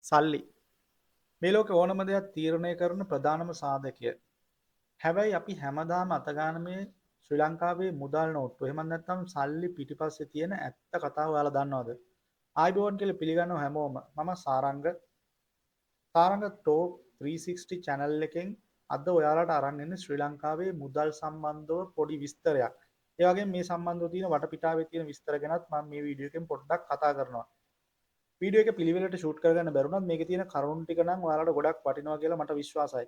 සල්ලි මේ ලෝකේ ඕනම දෙයක් තීරණය කරන ප්‍රධානම සාධකය. හැබැයි අපි හැමදාම අතගාන මේ ශ්‍රී ලංකාවේ මුදල් නෝට්ටු. එහෙම නැත්නම් සල්ලි පිටිපස්සේ තියෙන ඇත්ත කතාව ඔයාලා දන්නවද? ආයිබෝන් කියලා පිළිගන්නව හැමෝම. මම සාරංග ටෝක් 360 channel එකෙන් අද ඔයාලට අරන් එන්නේ ශ්‍රී ලංකාවේ මුදල් සම්බන්ධව පොඩි විස්තරයක්. ඒ වගේම මේ සම්බන්ධව තියෙන වටපිටාවේ තියෙන විස්තර ගැනත් මම මේ වීඩියෝ එකෙන් පොඩ්ඩක් කතා කරනවා. වීඩියෝ එක පිළිවෙලට ෂූට් කරගන්න බැරුණත් මේකේ තියෙන කරුණු ටික නම් ඔයාලට ගොඩක් වටිනවා කියලා මට විශ්වාසයි.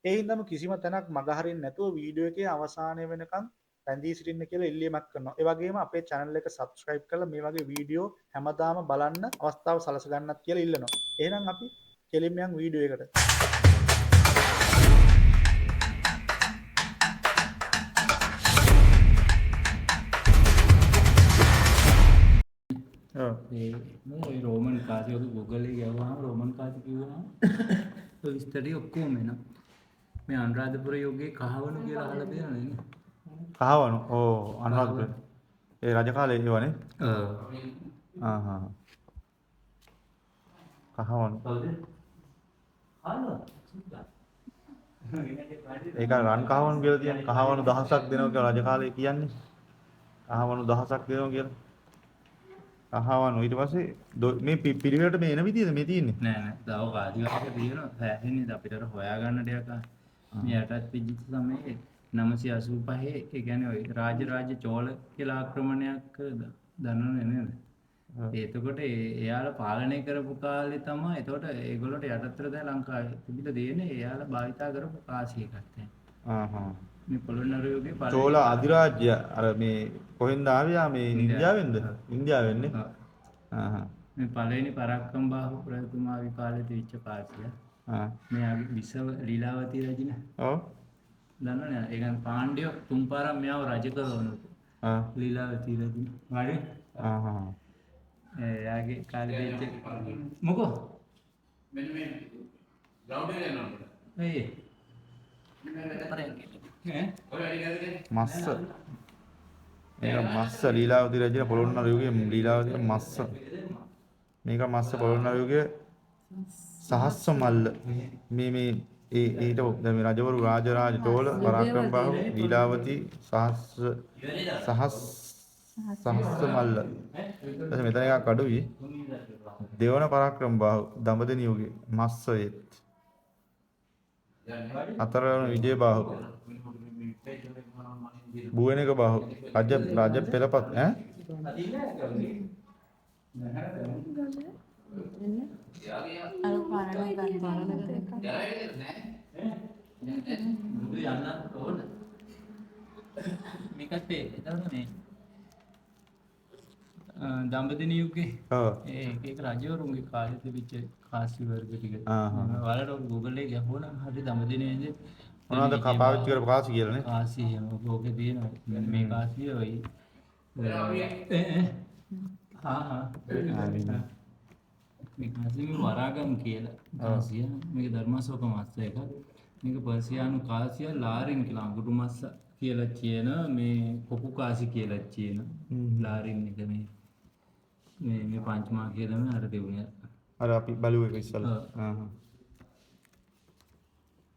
ඒ හින්දාම කිසිම තැනක් මගහරින්න නැතුව වීඩියෝ එකේ අවසානය වෙනකන් රැඳී සිටින්න කියලා ඉල්ලීමක් කරනවා. ඒ වගේම අපේ channel එක subscribe කරලා මේ වගේ වීඩියෝ හැමදාම බලන්න අවස්ථාව සලස ගන්නත් කියලා ඉල්ලනවා. එහෙනම් අපි කෙලින්ම යන් වීඩියෝ එකට. ඒ රෝමන් කාසිය ඔක Google එකේ ගියවහම රෝමන් කාසිය කිව්වහම ඔය විස්තරي ඔක්කොම එනවා. මේ අනුරාධපුර යුගයේ කහවණු කියලා අහලා තියෙනවද නේ? කහවණු. ඕ අනුරාධපුර. ඒ රජ කාලේ ඒවනේ. කහවණු. ඒක රන් කහවණු කියලා තියෙන කහවණු දහසක් දෙනවා කියලා රජ කාලේ කියන්නේ. කහවණු දහසක් දෙනවා කියලා. කහවණු ඊට පස්සේ මේ පිළිවෙලට මේ එන විදියද මේ තියෙන්නේ? නෑ. තව කාදිවාක තියෙනවා. හැදෙන්නේ අපිට හොයාගන්න දෙයක්. මේ යටත් පිජිත් සමයේ 985 ඒ කියන්නේ ඔය රාජ චෝල කියලා ආක්‍රමණයක් දන්නවනේ නේද? එතකොට එයාලා පාලනය කරපු කාලේ තමයි එතකොට ඒගොල්ලෝට යටතට දැන් ලංකාවේ තිබිලා දෙන්නේ එයාලා භාවිතා කරපු කාසිය එකක් දැන්. මේ පොළොන්නරු යුගයේ චෝල අධිරාජ්‍ය අර මේ කොහෙන්ද ආවියා මේ ඉන්දියාවෙන්ද? ඉන්දියාවෙන්නේ. මේ පළවෙනි පරක්කම් බාහු ප්‍රතිමාවේ කාලේ තිබිච්ච කාසිය. මේ විසව ලීලාවතී රජින. ඔව්. දන්නවනේ ඒ කියන්නේ පාණ්ඩ්‍යෝ තුන් පාරක් මෙයාව රජ කරවනු. ලීලාවතී රජින. හරි. එයාගේ කාලේ තිබිච්ච මොකෝ? මෙන්න මේ ග්‍රවුන්ඩ් එකේ යනවා. ඒ මස්ස මේක මස්ස ලීලාවතී රජින පොළොන්නරු යුගයේ ලීලාවතී මස්ස මේක මස්ස පොළොන්නරු යුගයේ සහස්ස මල්ල මේ ඊට දැන් මේ රජවරු රාජරාජ චෝල පරාක්‍රම බාහු ලීලාවතී සහස්ස මල්ල එතන මෙතන එකක් අඩුයි දෙවන පරාක්‍රම බාහු දඹදෙණි යුගයේ මස්සයේ හතරවන විජය බාහු බුවනික බාහු රජ පෙළපත් දඹදෙණි යුගයේ ඒක රජවරුන්ගේ කාලේ තිබිච්ච කාසි වර්ග ටික. ඔයාලට Google එකේ ගහුවනම් හරි දඹදෙණියේ මොනවද පාවිච්චි කරපු කාසි කියලා නේ? කාසි එහෙම ඕකේ තියෙනවා. මේ කාසිය ඔය මේ කාසිය මේ වරාගම් කියලා කාසිය. මේක ධර්මාශෝක මස්ස එකක්. මේක පර්සියානු කාසිය ලාරින් කියලා අඟුරු මස්ස කියලා කියන මේ කොපු කාසි කියලා කියන ලාරින් එක මේ පංචමා කියලා මේ අර දෙවුනේ. අර අපි බලුව එක ඉස්සලා.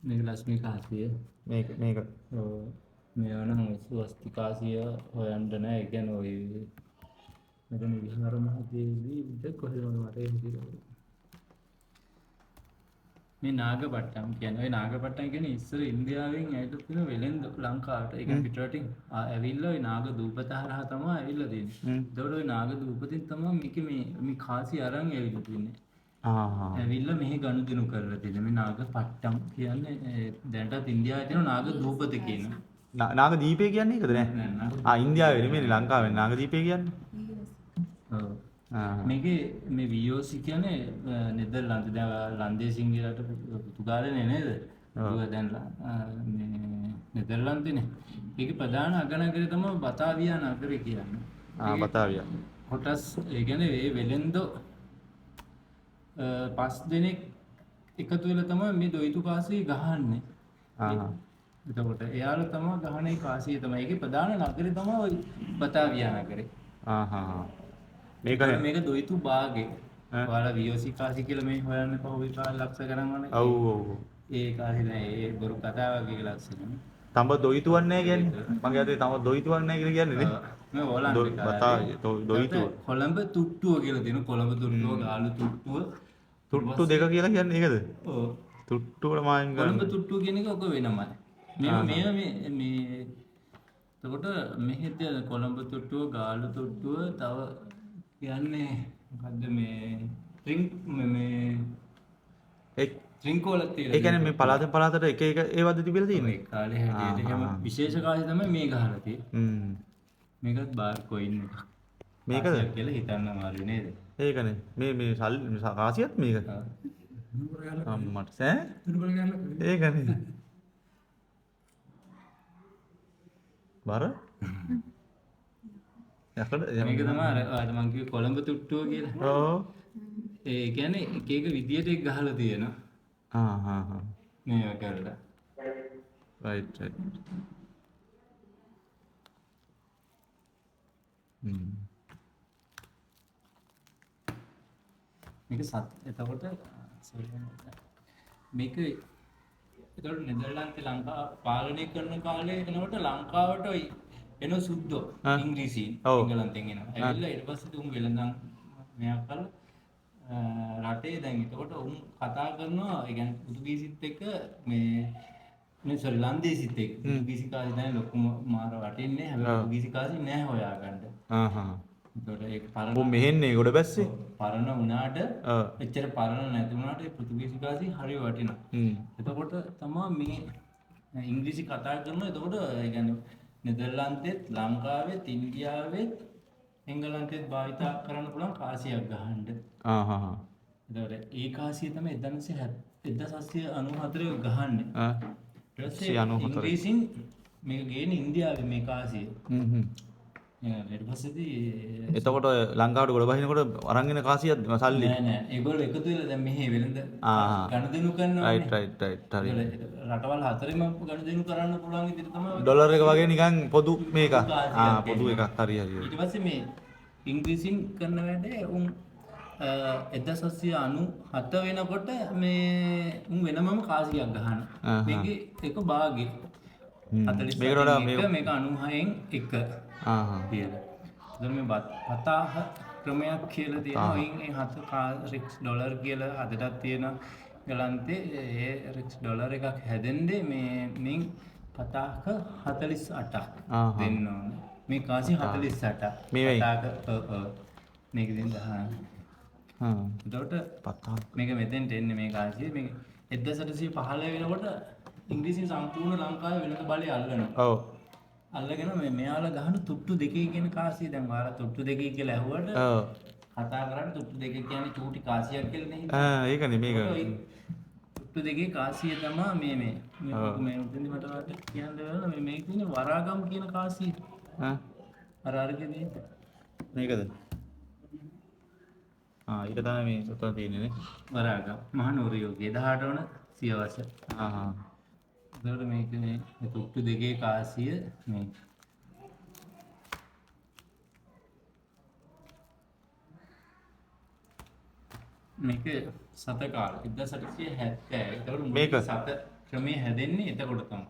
මේක ලක්ෂ්මී කාසිය. මේක මේවා නම් ස්වස්තිකාසිය හොයන්න නෑ. ඒ කියන්නේ ඔය මෙතන විහාර මහදේවී ඉඳ කොහෙද මට හිතෙන්නේ. මේ නාගපට්ටම් කියන්නේ ඔය නාගපට්ටම් කියන්නේ ඉස්සර ඉන්දියාවෙන් ඇවිත් තියෙන වෙලෙන්ද ලංකාවට. ඒක පිටරටින් ඇවිල්ලා ඔය නාග දූපත හරහා තමයි ඇවිල්ලා තියෙන්නේ. ඒතකොට ඔය නාග දූපතින් තමයි මේ කාසිය අරන් ඇවිල්ලා තියෙන්නේ. ඇවිල්ලා මෙහි ගනුදෙනු කරලා තියෙන මේ නාගපට්ටම් කියන්නේ දැනටත් ඉන්දියාවේ තියෙන නාග දූපත කියන. නාග දීපේ කියන්නේ ඒකද නෑ? ඉන්දියාවේ නෙමෙයි ලංකාවේ නාග දීපේ කියන්නේ. ඔව්. මේකේ මේ VOC කියන්නේ නෙදර්ලන්ත දැන් ලන්දේසිංගලට පෘතුගාලනේ නේද? ඒක දැන් මේ නෙදර්ලන්තනේ. ඒකේ ප්‍රධාන අගනගරය තමයි බතාවියා නගරය කියන්නේ. බතාවියා. කොටස් ඒ කියන්නේ මේ වෙලෙන්දෝ 5 දෙනෙක් එකතු වෙලා තමයි මේ දොයිතු කාසිය ගහන්නේ. එතකොට එයාලා තමයි ගහන්නේ කාසිය තමයි. ඒකේ ප්‍රධාන නගරය තමයි බතාවියා නගරය. මේක දොයිතු භාගේ. ඔයාලා VOC කාසි කියලා මේ හොයන්න පහුවේ කාල ලක්ෂ ගණන් වල. ඔව් ඔව්. ඒ කාසි නෑ ඒ බොරු කතාවක් ඒක ලක්ෂණ. තඹ දොයිතුවක් නැහැ කියන්නේ. මගේ අතේ තඹ දොයිතුවක් නැහැ කියලා කියන්නේ නේ. මේ ඕලන්ඩ් බතා දොයිතුව. කොළඹ තුට්ටුව කියලා තියෙන කොළඹ තුට්ටුව ගාලු තුට්ටුව. තුට්ටු දෙක කියලා කියන්නේ ඒකද? ඔව්. තුට්ටුවට මායින් ගන්න. කොළඹ තුට්ටුව කියන එක ඔක වෙනමයි. මේ එතකොට මෙහෙ තියෙන කොළඹ තුට්ටුව ගාලු තුට්ටුව තව කියන්නේ මොකද්ද මේ ත්‍රිංකෝලක් තියෙනවා. ඒ කියන්නේ මේ පළාතෙන් පළාතට එක එක ඒවද තිබිලා තියෙන්නේ. ඒ කාලේ හැටියට එහෙම විශේෂ කාලේ තමයි මේ ගහලා තියෙන්නේ. මේකත් බාර් කොයින් එකක්. මේකද කියලා හිතන්න අමාරු නේද? ඒකනේ. මේ කාසියත් මේක. අම්මට ඈ ඒකනේ. බර යකඩ මේක තමයි අර මං කිව්වේ කොළඹ තුට්ටුව කියලා. ඔව්. ඒ කියන්නේ එක එක විදියට ඒක ගහලා තියෙනවා. මේ කරලා. Right right. මේක එතකොට මේක එතකොට නෙදර්ලන්තේ ලංකාව පාලනය කරන කාලේ එනකොට ලංකාවට එන සුද්දෝ ඉංග්‍රීසියෙන් එංගලන්තෙන් එනවා. ඇවිල්ලා ඊට පස්සේ උන් වෙලඳන් මෙයා කරලා රටේ දැන් එතකොට උන් කතා කරනවා ඒ කියන්නේ පෘතුගීසිත් එක්ක මේ සෝරි ලන්දේසිත් එක්ක පෘතුගීසි කාසි දැන් ලොකුම මාර වටින්නේ හැබැයි පෘතුගීසි කාසි නෑ හොයාගන්න. එතකොට ඒක පරණ උන් මෙහෙන්නේ ගොඩ බැස්සේ පරණ වුණාට එච්චර පරණ නැති වුණාට ඒ පෘතුගීසි කාසි හරිය වටිනවා. එතකොට තමයි මේ ඉංග්‍රීසි කතා කරනවා. එතකොට ඒ කියන්නේ නෙදර්ලන්තෙත් ලංකාවෙත් ඉන්දියාවෙත් එංගලන්තෙත් භාවිත කරන්න පුළුවන් කාසියක් ගහන්න. එතකොට ඒ කාසිය තමයි 1794 ගහන්නේ. ඊට පස්සේ ඉංග්‍රීසින් මේක ගේන්නේ ඉන්දියාවේ මේ කාසිය. ඊට පස්සේ එතකොට ලංකාවට ගොඩ බහිනකොට අරන් එන කාසියක් සල්ලි නෑ ඒගොල්ලෝ එකතු වෙලා දැන් මෙහෙ වෙලඳ ගණදෙනු කරනවා. රයිට් හරි. රටවල් හතරෙම ගණදෙනු කරන්න පුළුවන් විදිහට තමයි ඩොලර් එක වගේ නිකන් පොදු මේක. පොදු එකක් හරි. ඊට පස්සේ මේ ඉංග්‍රීසින් කරන වැඩේ උන් 1797 වෙනකොට මේ උන් වෙනමම කාසියක් ගහනවා. මේකේ එක භාගෙ 48 මේක 96න් එක කියලා. එතකොට මේ පතාහ ක්‍රමයක් කියලා තියෙනවා. ඒ හත රික්ස් ඩොලර් කියලා අදටත් තියෙන ගලන්තේ ඒ රික්ස් ඩොලර් එකක් හැදෙන්නේ මේ පතාක 48ක් දෙන්න ඕනේ. මේ කාසි 48ක්. මේ පතාක මේක දෙන්න එතකොට මේක මෙතෙන්ට එන්නේ මේ කාසිය. මේක 1815 වෙනකොට ඉංග්‍රීසියෙන් සම්පූර්ණ ලංකාවේ වෙළඳ බලය අල්ලනවා. ඔව්. අල්ලගෙන මෙයාලා ගහන තුට්ටු දෙකේ කියන කාසිය දැන් වාලා තුට්ටු දෙකේ කියලා ඇහුවට කතා කරන්නේ තුට්ටු දෙකේ කියන්නේ චූටි කාසියක් කියලා නේ. ඒකනේ මේක. තුට්ටු දෙකේ කාසිය තමයි මේ උදෙන්දි මට කියන්න වෙනවා මේ කියන්නේ වරාගම් කියන කාසිය. අර අරගෙන මේකද? ඊට තමයි මේ සතර තියෙන්නේ නේ. වරාගම් මහනුවර යෝගයේ 18 වන සියවස. එතකොට මේක මේ තුට්ටු දෙකේ කාසිය මේ මේක සත කාල 1870. එතකොට මේක සත ක්‍රමයේ හැදෙන්නේ එතකොට තමයි.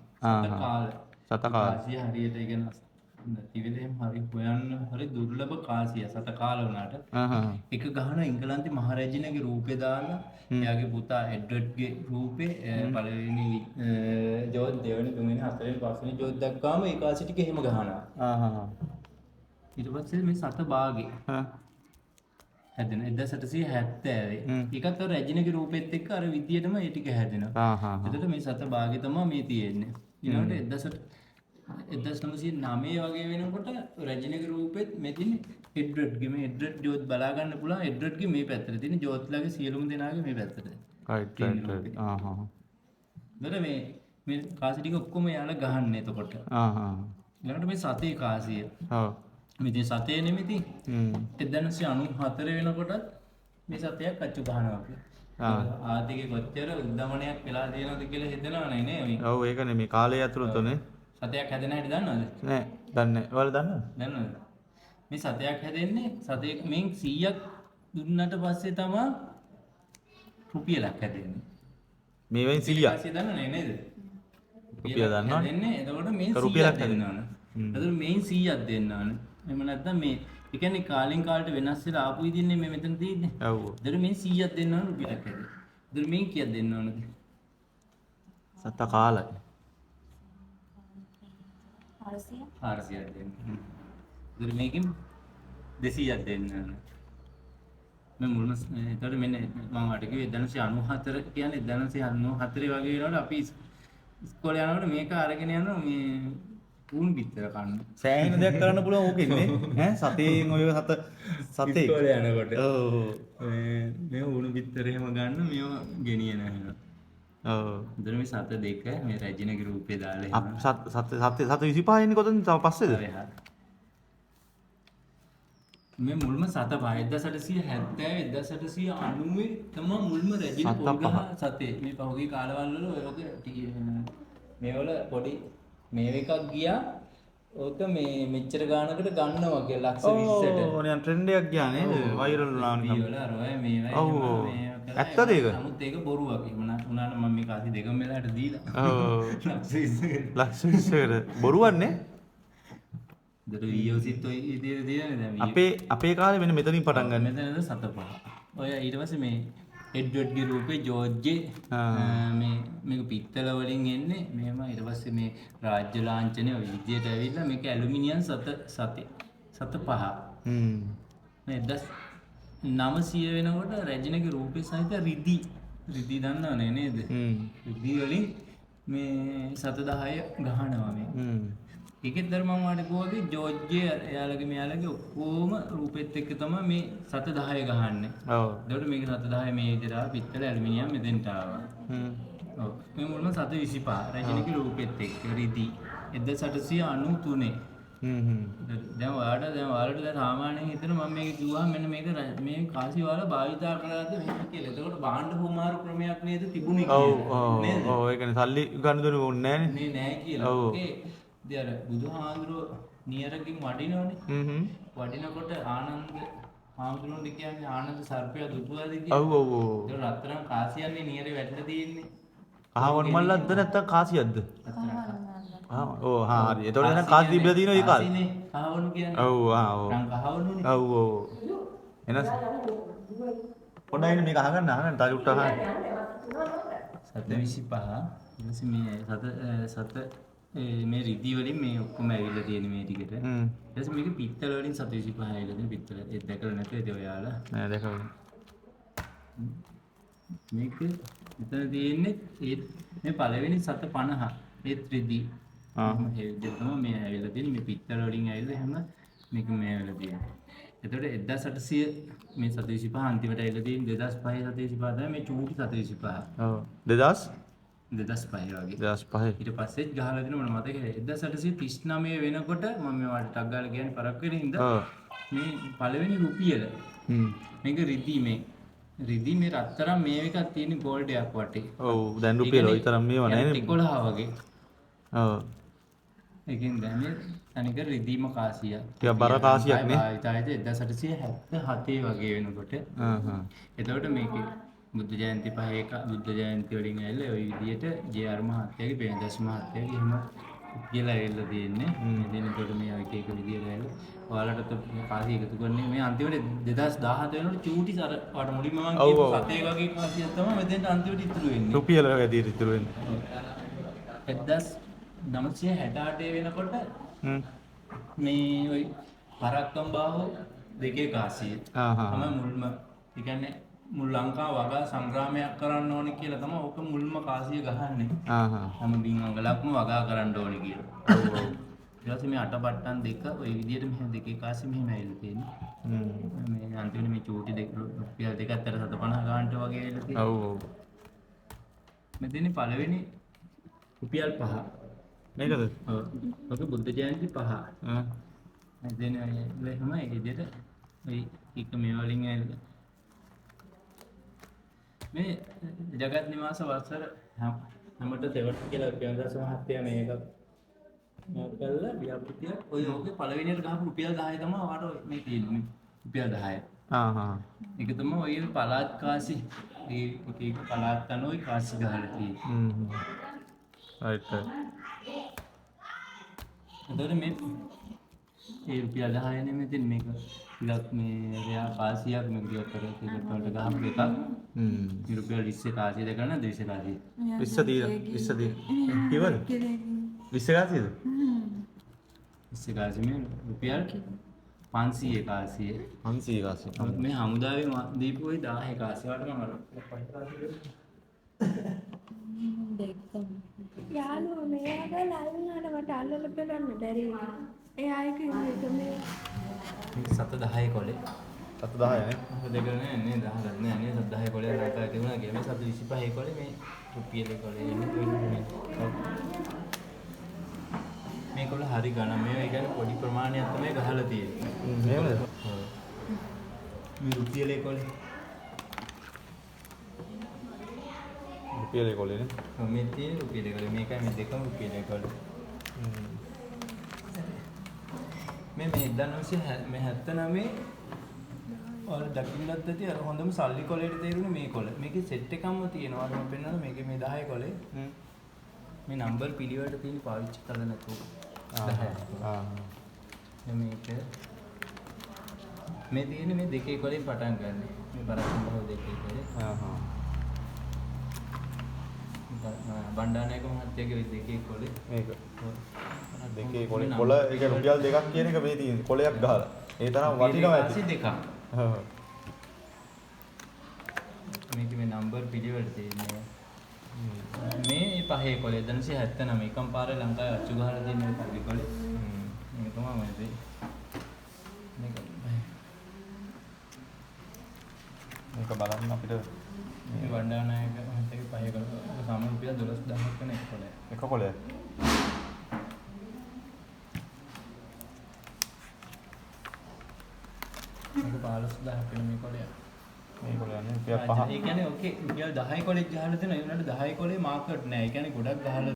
සත කාසිය හරියට ඉගෙන නැතිවෙලෙම හරි හොයන්න හරි දුර්ලභ කාසිය සත කාල වුණාට එක ගහන එංගලන්තේ මහරජිනගේ රූපේ දාලා එයාගේ පුතා එඩ්වර්ඩ්ගේ රූපේ පළවෙනි ජෝර්ජ් දෙවෙනි තුන්වෙනි හතරවෙනි පස්වෙනි ජෝර්ජ් දක්වාම ඒ කාසි ටික එහෙම ගහනවා. ඊට පස්සේ මේ සත භාගේ හැදෙන 1870. ඒකත් අර රැජිනගේ රූපෙත් එක්ක අර විදියටම ඒ ටික හැදෙනවා. එතකොට මේ සත භාගේ තමයි මේ තියෙන්නේ. ඊළඟට 1909 වගේ වෙනකොට රැජිනගේ රූපෙත් මෙතින් එඩ්වර්ඩ්ගේ මේ එඩ්වර්ඩ් ජෝත් බලා ගන්න පුළුවන්. එඩ්වර්ඩ්ගේ මේ පැත්තට තියෙන ජෝත්ලාගේ සියලුම දෙනාගේ මේ පැත්තට. රයිට්. මේ කාසි ටික ඔක්කොම යාලා ගහන්නේ එතකොට. ඊළඟට මේ සතේ කාසිය. මේ සතේ නෙමෙති. 1994 වෙනකොටත් මේ සතයක් අච්චු ගහනවා අපි. ආදිගේ කොච්චර උද්දමනයක් වෙලා තියෙනවද කියලා හිතනවනේ නේ. ඔව් ඒකනේ මේ කාලය ඇතුළතනේ. සතයක් හැදෙන හැටි දන්නවද? නෑ දන්නේ. ඔයාලා දන්නවද? දන්නවද? මේ සතයක් හැදෙන්නේ සතෙක් මෙන් 100ක් දුන්නට පස්සේ තමයි රුපියලක් හැදෙන්නේ. මේවෙන් 100ක්. පස්සේ දන්නවනේ නේද? රුපියල දන්නවනේ. හැදෙන්නේ එතකොට මේ 100ක් රුපියලක් දෙන්න ඕන. එතකොට මේන් 100ක් දෙන්න ඕන. එහෙම නැත්නම් මේ ඒ කියන්නේ කාලෙන් කාලට වෙනස් වෙලා ආපු ඉදින්නේ මේ මෙතන තියෙන්නේ. ඔව්. එතකොට මේන් 100ක් දෙන්න ඕන රුපියලක් හැදෙන්නේ. එතකොට මේන් කීයක් දෙන්න ඕනද? සත්ත කාලයි. 400ක් දෙන්න. එතකොට මේකෙන් 200ක් දෙන්න ඕන. මම මුල්ම එතකොට මෙන්න මම අට කිව්වේ 1994 කියන්නේ 1994 වගේ වෙනකොට අපි ඉස්කෝලේ යනකොට මේක අරගෙන යනවා මේ උණු බිත්තර කන්න. සෑහෙන දෙයක් කරන්න පුළුවන් ඕකෙන්නේ. ඈ සතේන් ඔය සතේ. ඉස්කෝලේ යනකොට. ඔව්. මේ උණු බිත්තර එහෙම ගන්න මේව ගෙනියන හැම. ඔව්. එතන මේ සත දෙක මේ රැජිනගේ රූපේ දාලා එහෙම. සත 25 ඉන්නේ කොතනද තව පස්සේද? හරි හරි. මේ මුල්ම සත පහ 1870 1890 තමයි මුල්ම රැජින පොල්ගහ සතේ. මේ පහුගිය කාලවල වල ඔය මේවල පොඩි මේව එකක් ගියා. ඕක මේ මෙච්චර ගානකට ගන්නවා කියලා ලක්ෂ 20ට. ඕ නිකන් ට්‍රෙන්ඩ් එකක් ගියා නේද? වයිරල් වුණා නිකන්. වල අර ඔය මේවයි. ඔව්. ඇත්තද ඒක? නමුත් ඒක බොරුවක්. උනාට මම මේ කාසි දෙකම වෙලාට දීලා. ඔව්. ලක්ෂ 20කට. ලක්ෂ 20කට බොරුවක් නේ? දර ඊයෝසිත් ඔය ඉදිරිය තියෙන්නේ දැන්. අපේ කාලේ මෙන්න මෙතනින් පටන් ගන්න. මෙතනද සත පහ. ඔය ඊට පස්සේ මේ එඩ්වර්ඩ්ගේ රූපේ ජෝර්ජ්ගේ මේ මේක පිත්තල වලින් එන්නේ. මෙහෙම ඊට පස්සේ මේ රාජ්‍ය ලාංඡනය ඔය විදියට ඇවිල්ලා මේක ඇලුමිනියම් සත පහ. මේ 1900 වෙනකොට රැජිනගේ රූපේ සහිත රිදි දන්නවනේ නේද? රිදි වලින් මේ සත 10 ගහනවා මේ. ඒකෙත් මම වාට කිව්වාගේ ජෝර්ජ්ගේ එයාලගේ මෙයාලගේ ඔක්කොම රූපෙත් එක්ක තමයි මේ සත 10 ගහන්නේ. ඔව්. එතකොට මේක සත 10 මේ විදිහට ආවා පිත්තල ඇලුමිනියම් මෙතෙන්ට ආවා. ඔව්. මේ මුල්ම සත 25 රැජිනගේ රූපෙත් එක්ක රිදි 1893. දැන් ඔයාලට දැන් සාමාන්‍යයෙන් හිතන මම මේක කිව්වහම මෙන්න මේ කාසි වල භාවිතා කරලාද මේක කියලා. එතකොට භාණ්ඩ හුමාරු ක්‍රමයක් නේද තිබුණේ කියලා. නේද? ඔව් ඒ කියන්නේ සල්ලි ගන්න දුන්නේ ඕනේ නෑනේ. නෑ කියලා. ඕකේ. ඉතින් අර බුදුහාඳුරෝ නියරකින් වඩිනවනේ. වඩිනකොට ආනන්ද හාමුදුරුවෝ කියන්නේ ආනන්ද සර්පයා දුටුවාද කියලා. ඔව් ඔව් ඔව්. ඒක රත්තරන් කාසියන්නේ නියරේ වැටලා තියෙන්නේ. කහවණු මල්ලක්ද නැත්නම් කාසියක්ද? ඔව් හා හරි. එතකොට එහෙනම් කාසි තිබිලා තියෙනවා ඒ කාලේ. කාසිනේ කහවණු කියන්නේ. ඔව් ඔව්. රන් කහවණුනේ. ඔව් ඔව්. එනස් පොඩ්ඩයි මේක අහගන්න තව උට්ට අහන්න. 725 ඊපස්සේ මේ සත මේ රිදි වලින් මේ ඔක්කොම ඇවිල්ලා තියෙන මේ ටිකට. ඊට පස්සේ මේක පිත්තල වලින් 725 ඇවිල්ලා තියෙන පිත්තල. ඒක දැකලා නැතුව ඉතින් ඔයාලා. නෑ දැකලා. මේක මෙතන තියෙන්නේ මේ පළවෙනි 750 ඒ රිදි. ඒ විදිහට තමයි මේ ඇවිල්ලා තියෙන්නේ මේ පිත්තල වලින් ඇවිල්ලා හැම මේක මේ ඇවිල්ලා තියෙන්නේ. එතකොට 1800 මේ 725 අන්තිමට ඇවිල්ලා තියෙන්නේ 2005 725 තමයි මේ චූටි 725. ඔව් 2000 2005 වගේ. 2005. ඊට පස්සෙත් ගහලා දෙන මම මතකයි 1839 වෙනකොට මම මේවට ටක් ගාලා කියන්නේ පරක් වෙන හින්දා මේ පළවෙනි රුපියල මේක රිදි මේ රත්තරන් මේ එකක් තියෙන ගෝල්ඩ් එකක් වටේ. ඔව් දැන් රුපියල ඔය තරම් මේව නැහැ නේ. 11 වගේ. ඔව්. ඒකෙන් දැන් මේ තනික රිදිම කාසිය. ටිකක් බර කාසියක් නේ. ආයිත් 1877 වගේ වෙනකොට. එතකොට මේකේ බුද්ධ ජයන්ති පහේක බුද්ධ ජයන්ති වලින් ඇවිල්ලා ওই විදියට ජේ.ආර් මහත්තයාගේ ප්‍රේමදාස මහත්තයාගේ එහෙම කියලා ඇවිල්ලා තියෙන්නේ. මේ දෙනකොට මේ එක එක විදියට ඇවිල්ලා ඔයාලට කාසි එකතු කරන්නේ මේ අන්තිමට 2017 වෙනකොට චූටි අර වට මුලින්ම මම කියපු සතේ වගේ කාසියක් තමයි මෙතෙන්ට අන්තිමට ඉතුරු වෙන්නේ. රුපියල වැඩි ඉතුරු වෙන්නේ. 1968 වෙනකොට මේ ওই පරක්කම් බාහුව දෙකේ කාසිය. තමයි මුල්ම. ඒ කියන්නේ මුල් ලංකාව වගා සංග්‍රාමයක් කරන්න ඕනේ කියලා තමයි ඕක මුල්ම කාසිය ගහන්නේ. හැම බින්වංගලක්ම වගා කරන්න ඕනේ කියලා. ඔව් ඔව්. ඊට පස්සේ මේ අටපට්ටම් දෙක ওই විදියට මෙහෙම දෙකේ කාසිය මෙහෙම ඇවිල්ලා තියෙන්නේ. මේ අන්තිමට මේ චූටි දෙක රුපියල් දෙකක් අතර 750 ගානට වගේ ඇවිල්ලා තියෙනවා. ඔව් ඔව්. මෙතන පළවෙනි රුපියල් 5. මේකද? ඔව්. ඔක බුද්ධ ජයන්ති 5. මෙතන එහෙම ඒ විදියට ওই එක මේ වලින් ඇවිල්ලා මේ ජගත් නිවාස වසර හැමත දෙවට කියලා ප්‍රේමදාස මහත්තයා මේක කළා ව්‍යාපෘතියක් ඔය ඕකේ පළවෙනියට ගහපු රුපියල් 10 තමයි ඔයාට මේ තියෙන්නේ රුපියල් 10. ඒක තමයි ඔය පළාත් කාසි. ඒ එක පළාත් අනුව ඔය කාසි ගහලා තියෙන්නේ. Right right. එතකොට මේ රුපියල් 10 නෙමෙයි තියෙන්නේ මේක. ටිකක් මේ එයා කාසියක් මේ ගිය කරේ ටිකට් වලට ගහපු එකක්. මේ රුපියල් 20 කාසිය දෙක ගන්න 200 කාසිය. 20 තියෙන. ඉවර. 20 කාසියද? 20 කාසිය මේ රුපියල් 500 කාසිය. 500 කාසිය. මේ හමුදාවේ දීපු ওই 10 කාසිය වලට මම දෙකම යාළුවා මෙයාගේ ලයිව් වුණාට මට අල්ලලා බලන්න බැරි වුණා. එයා එක මේ 7 10 කොලේ. 7 10 නේ. දෙක නෑ නේ 10 නෑ නේ 7 10 කොලේ රටා තිබුණා කියලා මේ 725 කොලේ මේ රුපියල් කොලේ එන්නේ මේ කොල හරි ගණන් මේ කියන්නේ පොඩි ප්‍රමාණයක් තමයි ගහලා තියෙන්නේ. මේවද? මේ රුපියල් කොලේ රුපියල් කොලේ නේ. මේ තියෙන රුපියල් කොලේ මේකයි මේ දෙකම රුපියල් කොලේ. මේ 1979 ඔය දකින්නත් ඇති අර හොඳම සල්ලි කොලේට තේරුනේ මේ කොල. මේකේ සෙට් එකක්ම තියෙනවා. මම පෙන්නනවා මේකේ මේ 10 කොලේ. මේ නම්බර් පිළිවෙලට තියෙන පාවිච්චි කරලා නැතුව. 10. මේක මේ තියෙන්නේ මේ දෙකේ කොලෙන් පටන් ගන්න. මේ පරස්සම් බහුව දෙකේ කොලේ. බණ්ඩාරනායක මහත්තයාගේ ওই දෙකේ කොලේ. මේක. දෙකේ කොලේ කොල ඒක රුපියල් දෙකක් කියන එක මේ තියෙන කොලයක් ගහලා. ඒ තරම් වටිනවා ඇති. දෙකක්. මේකේ මේ නම්බර් පිළිවෙලට තියෙනවා. මේ පහේ කොලේ 279 එකම පාරේ ලංකාවේ අච්චු ගහලා තියෙන මේ පහේ කොලේ. මේක තමයි මේක බලන්න අපිට මේ බණ්ඩාරනායක මහත්තයාගේ පහේ කොලේ සාමාන්‍ය රුපියල් 12000ක් වෙන එක කොලේ. එක කොලයක්. මේක 15000ක් වෙන මේ කොලේ. මේ කොලයන්නේ රුපියල් 5. ඒ කියන්නේ ඕකේ රුපියල් 10 කොලේ ගහලා දෙනවා. ඒ උනාට 10 කොලේ මාකට් නෑ. ඒ කියන්නේ ගොඩක් ගහලා